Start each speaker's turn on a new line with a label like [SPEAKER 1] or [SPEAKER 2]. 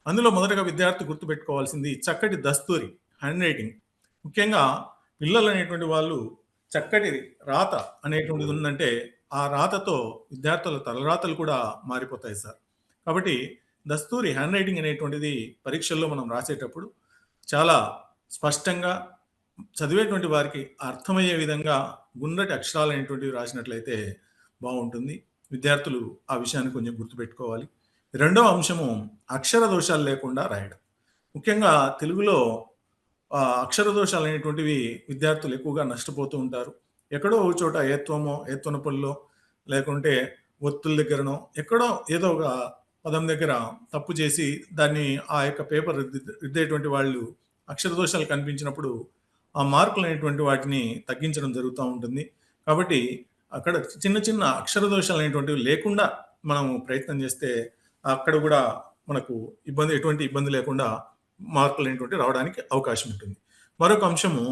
[SPEAKER 1] అందులో మొదటగా విద్యార్థి గుర్తుపెట్టుకోవాల్సింది చక్కటి దస్తూరి, హ్యాండ్ రైటింగ్. ముఖ్యంగా పిల్లలనేటువంటి వాళ్ళు చక్కటి రాత అనేటువంటిది ఉందంటే, ఆ రాతతో విద్యార్థుల తలరాతలు కూడా మారిపోతాయి సార్. కాబట్టి దస్తూరి హ్యాండ్ రైటింగ్ అనేటువంటిది పరీక్షల్లో మనం రాసేటప్పుడు చాలా స్పష్టంగా చదివేటువంటి వారికి అర్థమయ్యే విధంగా గుండ్రటి అక్షరాలనేటువంటివి రాసినట్లయితే బావుంటుంది. విద్యార్థులు ఆ విషయాన్ని కొంచెం గుర్తుపెట్టుకోవాలి. రెండవ అంశము అక్షర దోషాలు లేకుండా రాయడం. ముఖ్యంగా తెలుగులో అక్షర దోషాలనేటువంటివి విద్యార్థులు ఎక్కువగా నష్టపోతూ ఉంటారు. ఎక్కడో ఒక చోట ఏత్వమో, ఏత్వనపల్లో లేకుంటే ఒత్తుల దగ్గరనో ఎక్కడో ఏదో ఒక పదం దగ్గర తప్పు చేసి దాన్ని ఆ యొక్క పేపర్ రుద్దేటువంటి వాళ్ళు అక్షర దోషాలు కనిపించినప్పుడు ఆ మార్కులనేటువంటి వాటిని తగ్గించడం జరుగుతా ఉంటుంది. కాబట్టి అక్కడ చిన్న చిన్న అక్షర దోషాలనేటువంటివి లేకుండా మనం ప్రయత్నం చేస్తే అక్కడ గూడా మనకు ఎటువంటి ఇబ్బంది లేకుండా మార్కులనేటువంటివి రావడానికి అవకాశం ఉంటుంది. మరొక అంశము